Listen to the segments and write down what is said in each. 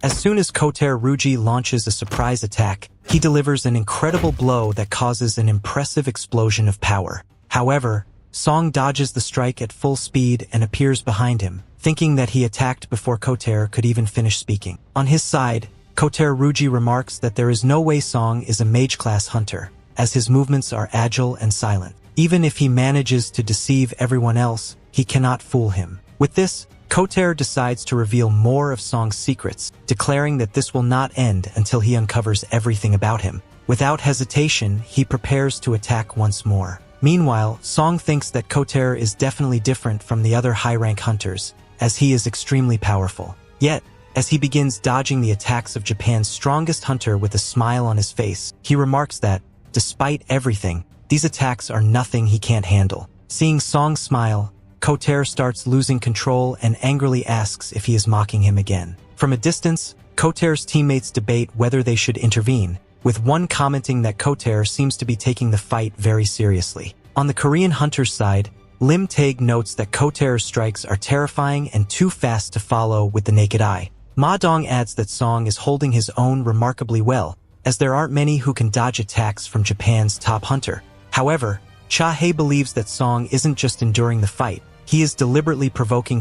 As soon as Ryuji launches a surprise attack, he delivers an incredible blow that causes an impressive explosion of power. However, Song dodges the strike at full speed and appears behind him, thinking that he attacked before could even finish speaking. On his side, Ryuji remarks that there is no way Song is a mage-class hunter, as his movements are agile and silent. Even if he manages to deceive everyone else, he cannot fool him. With this, decides to reveal more of Song's secrets, declaring that this will not end until he uncovers everything about him. Without hesitation, he prepares to attack once more. Meanwhile, Song thinks that is definitely different from the other high-rank hunters, as he is extremely powerful. Yet, as he begins dodging the attacks of Japan's strongest hunter with a smile on his face, he remarks that, despite everything, these attacks are nothing he can't handle. Seeing Song smile, starts losing control and angrily asks if he is mocking him again. From a distance, teammates debate whether they should intervene, with one commenting that seems to be taking the fight very seriously. On the Korean hunter's side, Lim Taeg notes that strikes are terrifying and too fast to follow with the naked eye. Ma Dong adds that Song is holding his own remarkably well, as there aren't many who can dodge attacks from Japan's top hunter. However, Cha-hae believes that Song isn't just enduring the fight, he is deliberately provoking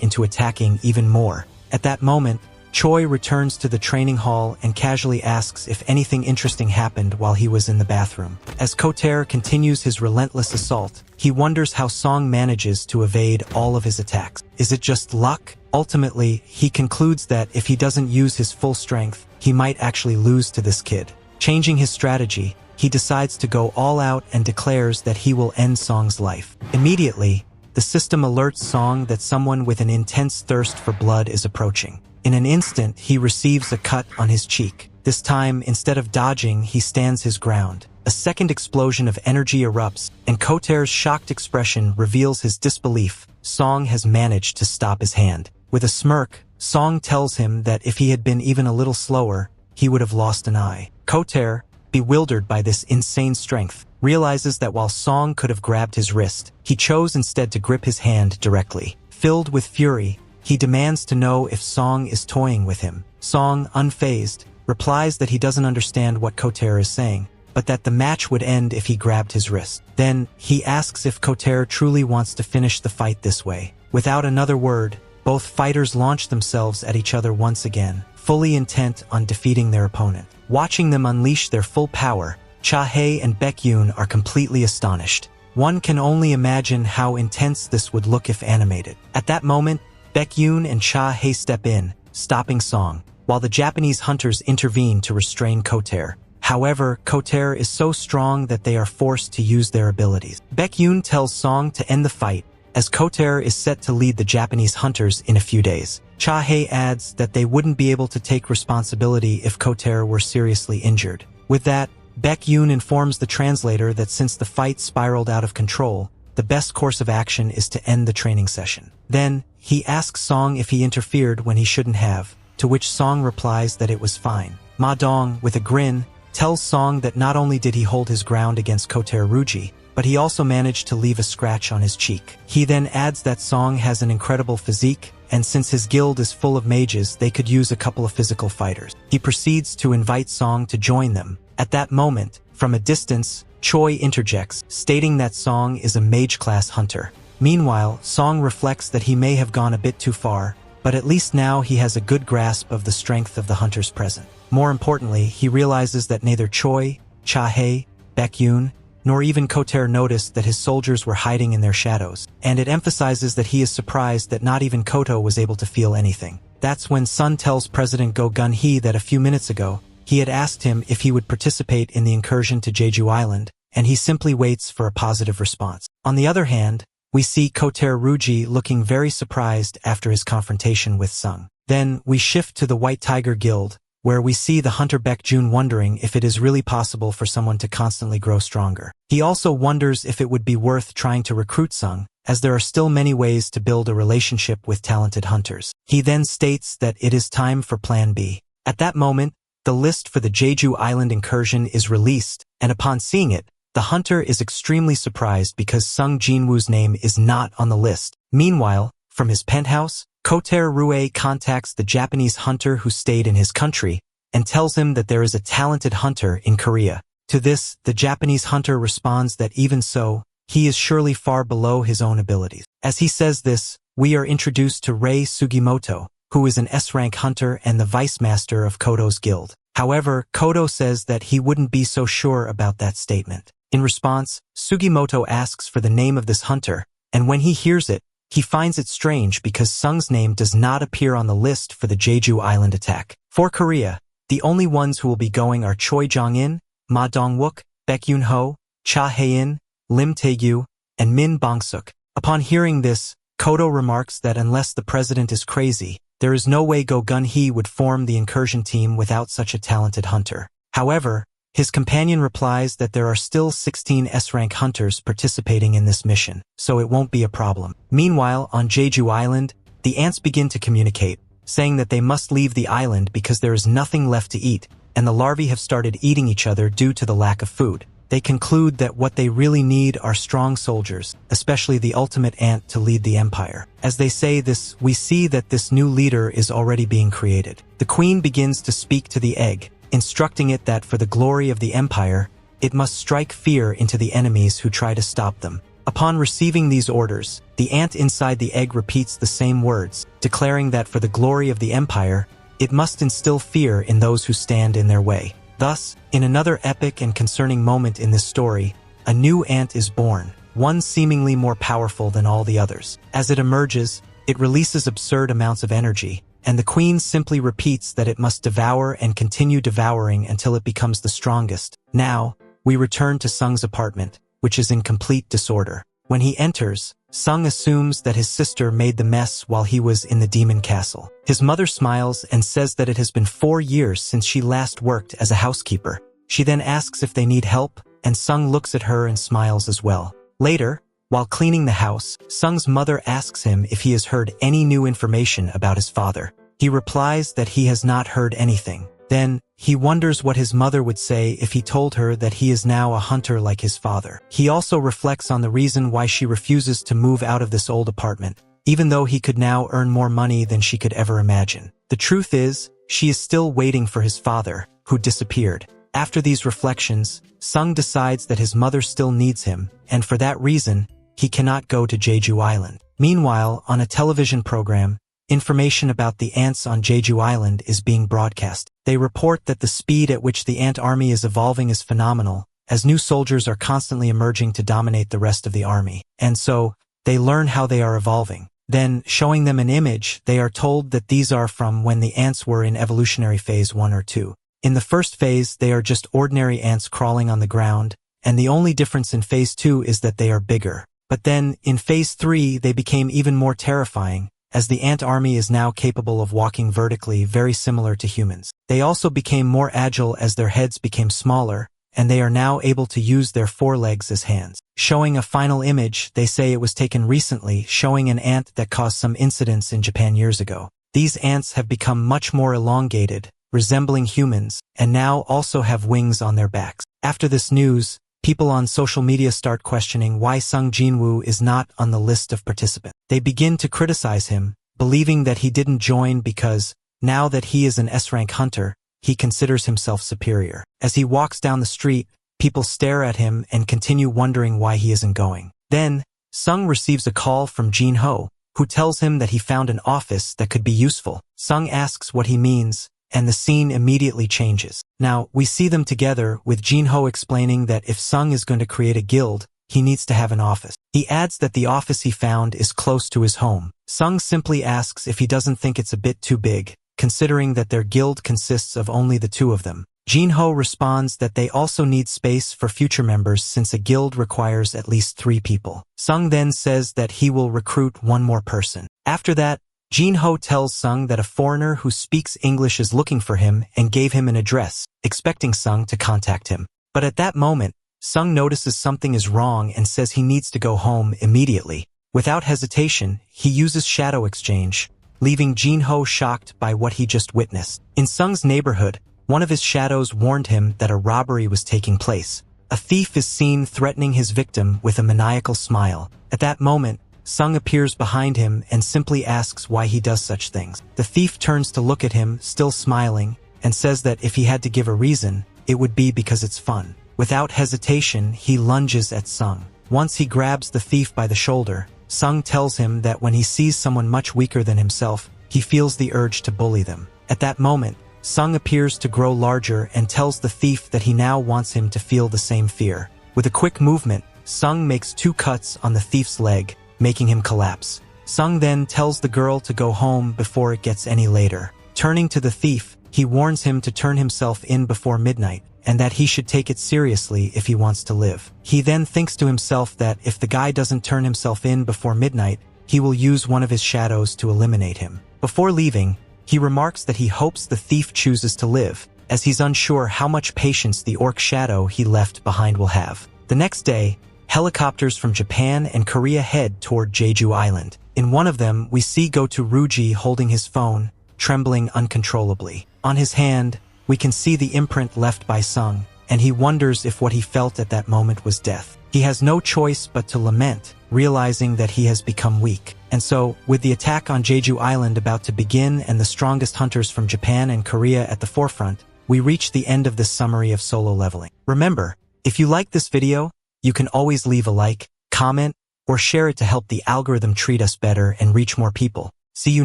into attacking even more. At that moment, Choi returns to the training hall and casually asks if anything interesting happened while he was in the bathroom. As continues his relentless assault, he wonders how Song manages to evade all of his attacks. Is it just luck? Ultimately, he concludes that if he doesn't use his full strength, he might actually lose to this kid. Changing his strategy, he decides to go all out and declares that he will end Song's life. Immediately, the system alerts Song that someone with an intense thirst for blood is approaching. In an instant, he receives a cut on his cheek. This time, instead of dodging, he stands his ground. A second explosion of energy erupts, and Koter's shocked expression reveals his disbelief. Song has managed to stop his hand. With a smirk, Song tells him that if he had been even a little slower, he would have lost an eye. Koter, bewildered by this insane strength, realizes that while Song could have grabbed his wrist, he chose instead to grip his hand directly. Filled with fury, he demands to know if Song is toying with him. Song, unfazed, replies that he doesn't understand what Koter is saying, but that the match would end if he grabbed his wrist. Then, he asks if Koter truly wants to finish the fight this way. Without another word, both fighters launch themselves at each other once again, fully intent on defeating their opponent. Watching them unleash their full power, Cha-hae and Baekhyun are completely astonished. One can only imagine how intense this would look if animated. At that moment, Baekhyun and Cha-hae step in, stopping Song, while the Japanese hunters intervene to restrain Koter. However, Koter is so strong that they are forced to use their abilities. Baekhyun tells Song to end the fight, as Koter is set to lead the Japanese hunters in a few days. Cha-hae adds that they wouldn't be able to take responsibility if Koter were seriously injured. With that, Baekhyun informs the translator that since the fight spiraled out of control, the best course of action is to end the training session. Then, he asks Song if he interfered when he shouldn't have, to which Song replies that it was fine. Ma Dong, with a grin, tells Song that not only did he hold his ground against Ryuji, but he also managed to leave a scratch on his cheek. He then adds that Song has an incredible physique, and since his guild is full of mages, they could use a couple of physical fighters. He proceeds to invite Song to join them. At that moment, from a distance, Choi interjects, stating that Song is a mage-class hunter. Meanwhile, Song reflects that he may have gone a bit too far, but at least now he has a good grasp of the strength of the hunters present. More importantly, he realizes that neither Choi, Cha-hae, Baekhyun, nor even Koter noticed that his soldiers were hiding in their shadows, and it emphasizes that he is surprised that not even Koto was able to feel anything. That's when Sun tells President Go Gun-hee that a few minutes ago, he had asked him if he would participate in the incursion to Jeju Island, and he simply waits for a positive response. On the other hand, we see Ryuji looking very surprised after his confrontation with Sung. Then, we shift to the White Tiger Guild, where we see the hunter Baekhyun wondering if it is really possible for someone to constantly grow stronger. He also wonders if it would be worth trying to recruit Sung, as there are still many ways to build a relationship with talented hunters. He then states that it is time for Plan B. At that moment, the list for the Jeju Island incursion is released, and upon seeing it, the hunter is extremely surprised because Sung Jinwoo's name is not on the list. Meanwhile, from his penthouse, Koter Rue contacts the Japanese hunter who stayed in his country and tells him that there is a talented hunter in Korea. To this, the Japanese hunter responds that even so, he is surely far below his own abilities. As he says this, we are introduced to Rei Sugimoto, who is an S-rank hunter and the vice master of Kodo's guild. However, Kodo says that he wouldn't be so sure about that statement. In response, Sugimoto asks for the name of this hunter, and when he hears it, he finds it strange because Sung's name does not appear on the list for the Jeju Island attack. For Korea, the only ones who will be going are Choi Jong-in, Ma Dong-wook, Baek Yoon-ho, Cha Hae-in, Lim Tae-gyu, and Min Bong-suk. Upon hearing this, Kodo remarks that unless the president is crazy, there is no way Go Gun-hee would form the incursion team without such a talented hunter. However, his companion replies that there are still 16 S-rank hunters participating in this mission, so it won't be a problem. Meanwhile, on Jeju Island, the ants begin to communicate, saying that they must leave the island because there is nothing left to eat, and the larvae have started eating each other due to the lack of food. They conclude that what they really need are strong soldiers, especially the ultimate ant to lead the empire. As they say this, we see that this new leader is already being created. The queen begins to speak to the egg, instructing it that for the glory of the empire, it must strike fear into the enemies who try to stop them. Upon receiving these orders, the ant inside the egg repeats the same words, declaring that for the glory of the empire, it must instill fear in those who stand in their way. Thus, in another epic and concerning moment in this story, a new ant is born, one seemingly more powerful than all the others. As it emerges, it releases absurd amounts of energy, and the queen simply repeats that it must devour and continue devouring until it becomes the strongest. Now, we return to Sung's apartment, which is in complete disorder. When he enters, Sung assumes that his sister made the mess while he was in the demon castle. His mother smiles and says that it has been 4 years since she last worked as a housekeeper. She then asks if they need help, and Sung looks at her and smiles as well. Later, while cleaning the house, Sung's mother asks him if he has heard any new information about his father. He replies that he has not heard anything. Then, he wonders what his mother would say if he told her that he is now a hunter like his father. He also reflects on the reason why she refuses to move out of this old apartment, even though he could now earn more money than she could ever imagine. The truth is, she is still waiting for his father, who disappeared. After these reflections, Sung decides that his mother still needs him, and for that reason, he cannot go to Jeju Island. Meanwhile, on a television program, information about the ants on Jeju Island is being broadcast. They report that the speed at which the ant army is evolving is phenomenal, as new soldiers are constantly emerging to dominate the rest of the army. And so, they learn how they are evolving. Then, showing them an image, they are told that these are from when the ants were in evolutionary phase 1 or 2. In the first phase, they are just ordinary ants crawling on the ground, and the only difference in phase 2 is that they are bigger. But then, in phase 3, they became even more terrifying, as the ant army is now capable of walking vertically, very similar to humans. They also became more agile as their heads became smaller, and they are now able to use their forelegs as hands. Showing a final image, they say it was taken recently, showing an ant that caused some incidents in Japan years ago. These ants have become much more elongated, resembling humans, and now also have wings on their backs. After this news, people on social media start questioning why Sung Jinwoo is not on the list of participants. They begin to criticize him, believing that he didn't join because, now that he is an S-rank hunter, he considers himself superior. As he walks down the street, people stare at him and continue wondering why he isn't going. Then, Sung receives a call from Jinho, who tells him that he found an office that could be useful. Sung asks what he means, and the scene immediately changes. Now, we see them together, with Jinho explaining that if Sung is going to create a guild, he needs to have an office. He adds that the office he found is close to his home. Sung simply asks if he doesn't think it's a bit too big, considering that their guild consists of only the two of them. Jinho responds that they also need space for future members since a guild requires at least 3 people. Sung then says that he will recruit 1 more person. After that, Jinho tells Sung that a foreigner who speaks English is looking for him and gave him an address, expecting Sung to contact him. But at that moment, Sung notices something is wrong and says he needs to go home immediately. Without hesitation, he uses shadow exchange, leaving Jinho shocked by what he just witnessed. In Sung's neighborhood, one of his shadows warned him that a robbery was taking place. A thief is seen threatening his victim with a maniacal smile. At that moment, Sung appears behind him and simply asks why he does such things. The thief turns to look at him, still smiling, and says that if he had to give a reason, it would be because it's fun. Without hesitation, he lunges at Sung. Once he grabs the thief by the shoulder, Sung tells him that when he sees someone much weaker than himself, he feels the urge to bully them. At that moment, Sung appears to grow larger and tells the thief that he now wants him to feel the same fear. With a quick movement, Sung makes 2 cuts on the thief's leg, making him collapse. Sung then tells the girl to go home before it gets any later. Turning to the thief, he warns him to turn himself in before midnight, and that he should take it seriously if he wants to live. He then thinks to himself that if the guy doesn't turn himself in before midnight, he will use one of his shadows to eliminate him. Before leaving, he remarks that he hopes the thief chooses to live, as he's unsure how much patience the orc shadow he left behind will have. The next day, helicopters from Japan and Korea head toward Jeju Island. In one of them, we see go to Ryuji holding his phone, trembling uncontrollably. On his hand, we can see the imprint left by Sung, and he wonders if what he felt at that moment was death. He has no choice but to lament, realizing that he has become weak. And so, with the attack on Jeju Island about to begin and the strongest hunters from Japan and Korea at the forefront, we reach the end of this summary of solo leveling. Remember, if you like this video, you can always leave a like, comment, or share it to help the algorithm treat us better and reach more people. See you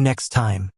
next time.